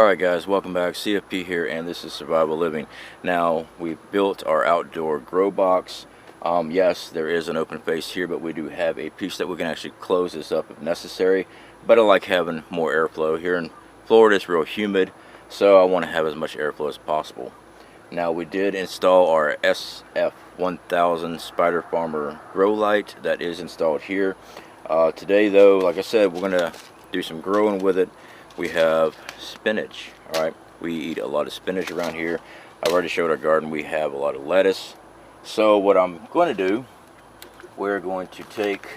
Alright guys, welcome back. CFP here, and this is Survival Living. Now, we've built our outdoor grow box. Yes, there is an open face here, but we do have a piece that we can actually close this up if necessary. But I like having more airflow. Here in Florida it's real humid, so I want to have as much airflow as possible. Now, we did install our SF1000 Spider Farmer grow light that is installed here. Today though, like I said, we're going to do some growing with it. We have spinach. Alright, we eat a lot of spinach around here. I've already showed our garden. We have a lot of lettuce. So what I'm going to do, we're going to take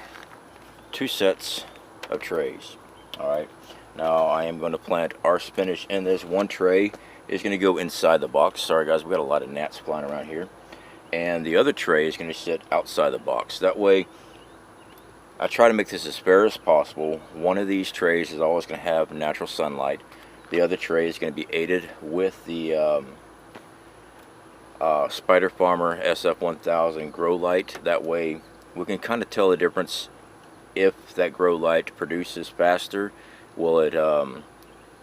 2 sets of trays. Alright, now I am going to plant our spinach in this. One tray is going to go inside the box. Sorry guys, we got a lot of gnats flying around here. And the other tray is going to sit outside the box. That way, I try to make this as fair as possible. One of these trays is always going to have natural sunlight. The other tray is going to be aided with the Spider Farmer SF1000 grow light. That way we can kind of tell the difference. If that grow light produces faster, will it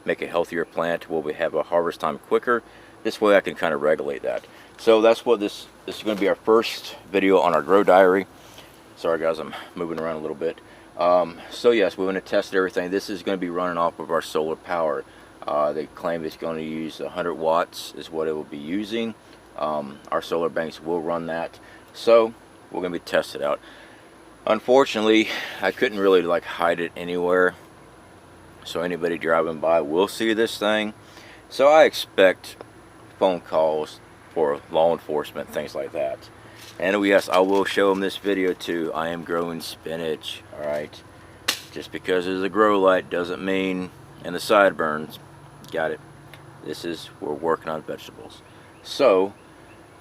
make a healthier plant? Will we have a harvest time quicker? This way I can kind of regulate that. So that's what this is going to be, our first video on our grow diary. Sorry guys, I'm moving around a little bit. So yes, we're going to test everything. This is going to be running off of our solar power. They claim it's going to use 100 watts is what it will be using. Our solar banks will run that. So we're going to be testing it out. Unfortunately, I couldn't really hide it anywhere, so anybody driving by will see this thing. So I expect phone calls for law enforcement, things like that. And yes, I will show them this video too. I am growing spinach. Alright, just because there's a grow light doesn't mean, and the sideburns, got it, we're working on vegetables. So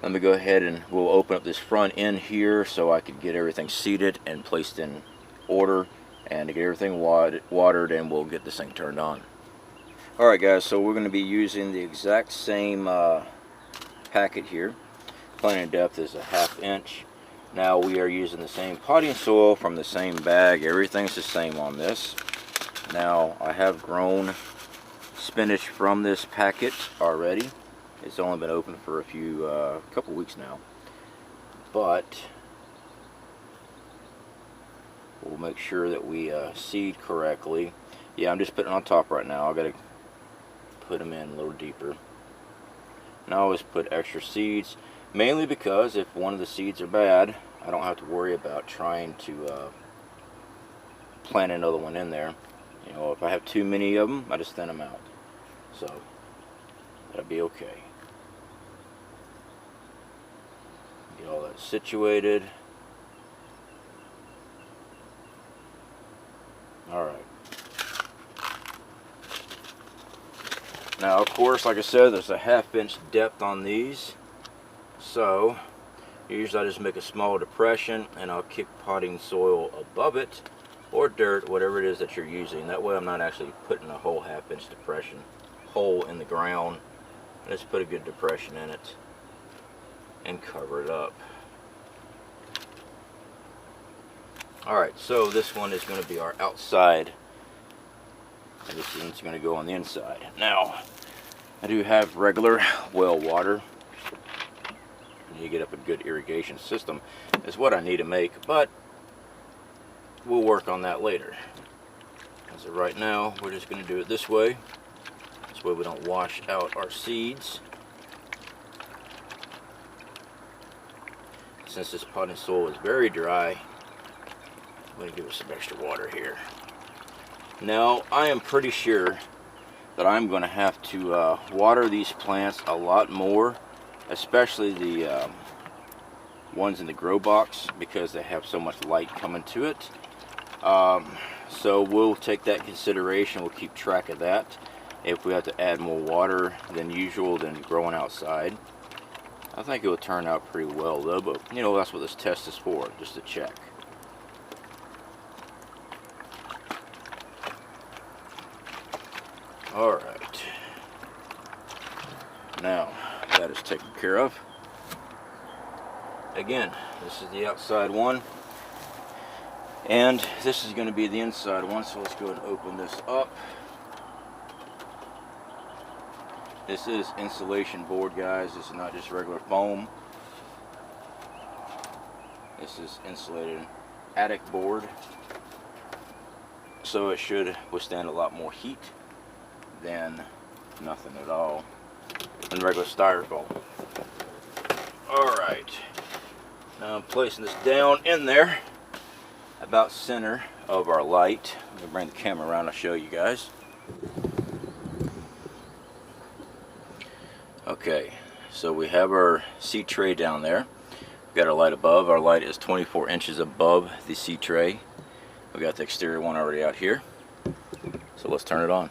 let me go ahead and we'll open up this front end here so I can get everything seated and placed in order, and to get everything watered, and we'll get this thing turned on. Alright guys, so we're going to be using the exact same packet here. Planting depth is a 1/2 inch. Now we are using the same potting soil from the same bag. Everything's the same on this. Now I have grown spinach from this packet already. It's only been open for a couple weeks now, but we'll make sure that we seed correctly. Yeah, I'm just putting it on top right now. I gotta put them in a little deeper. Now I always put extra seeds, mainly because if one of the seeds are bad, I don't have to worry about trying to plant another one in there. You know, if I have too many of them, I just thin them out. So that'll be okay. Get all that situated. Alright. Now, of course, like I said, there's a 1/2 inch depth on these. So, usually I just make a small depression and I'll kick potting soil above it, or dirt, whatever it is that you're using. That way I'm not actually putting a whole 1/2 inch depression hole in the ground. Let's put a good depression in it and cover it up. Alright, so this one is going to be our outside, and this one's going to go on the inside. Now, I do have regular well water. You get up a good irrigation system is what I need to make, but we'll work on that later. As of right now, we're just going to do it this way. This way we don't wash out our seeds. Since this potting soil is very dry, I'm going to give it some extra water here. Now, I am pretty sure that I'm going to have to water these plants a lot more, especially the ones in the grow box, because they have so much light coming to it. So we'll take that into consideration. We'll keep track of that. If we have to add more water than usual than growing outside, I think it will turn out pretty well though, but you know, that's what this test is for, just to check. Alright, now that is taken care of. Again, this is the outside one, and this is going to be the inside one, so let's go ahead and open this up. This is insulation board, guys. This is not just regular foam. This is insulated attic board, so it should withstand a lot more heat than nothing at all than regular styrofoam. Alright, now I'm placing this down in there about center of our light. Let me bring the camera around and show you guys. Okay, so we have our seat tray down there. We've got our light above. Our light is 24 inches above the seat tray. We've got the exterior one already out here. So let's turn it on.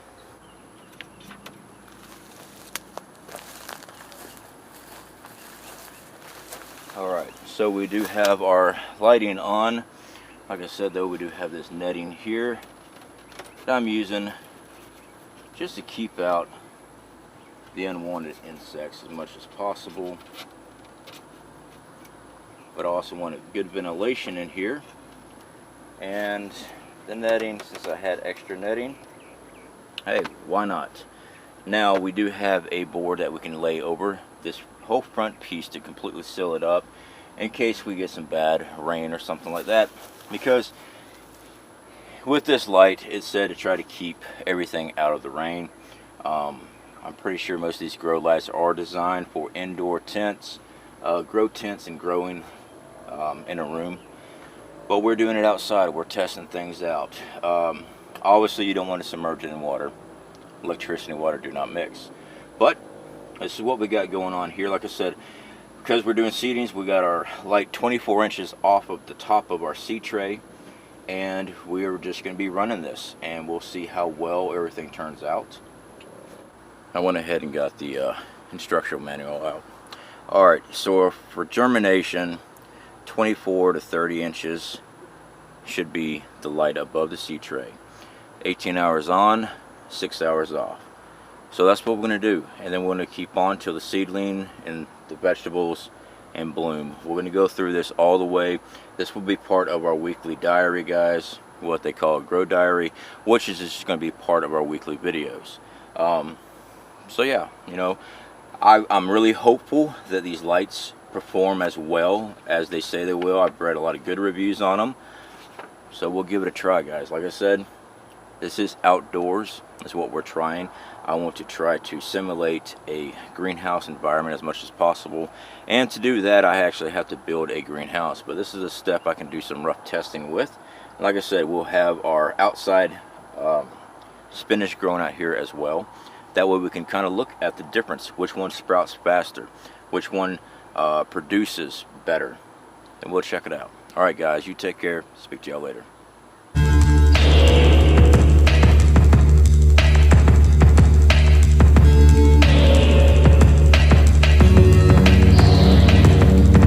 Alright, so we do have our lighting on. Like I said though, we do have this netting here that I'm using just to keep out the unwanted insects as much as possible. But I also wanted good ventilation in here. And the netting, since I had extra netting, hey, why not? Now we do have a board that we can lay over this whole front piece to completely seal it up in case we get some bad rain or something like that, because with this light it's said to try to keep everything out of the rain. I'm pretty sure most of these grow lights are designed for indoor tents, grow tents and growing in a room, but we're doing it outside. We're testing things out. Obviously you don't want to submerge it in water. Electricity and water do not mix, but this is what we got going on here. Like I said, because we're doing seatings, we got our light 24 inches off of the top of our seat tray, and we are just going to be running this, and we'll see how well everything turns out. I went ahead and got the instructional manual out. Alright, so for germination, 24 to 30 inches should be the light above the seat tray. 18 hours on, 6 hours off. So that's what we're going to do, and then we're going to keep on till the seedling and the vegetables and bloom. We're going to go through this all the way. This will be part of our weekly diary, guys, what they call a grow diary, which is just going to be part of our weekly videos. So yeah, you know, I'm really hopeful that these lights perform as well as they say they will. I've read a lot of good reviews on them, so we'll give it a try, guys. Like I said, this is outdoors. That's what we're trying. I want to try to simulate a greenhouse environment as much as possible, and to do that I actually have to build a greenhouse, but this is a step I can do some rough testing with. Like I said, we'll have our outside spinach growing out here as well. That way we can kind of look at the difference, which one sprouts faster, which one produces better, and we'll check it out. Alright guys, you take care. Speak to y'all later.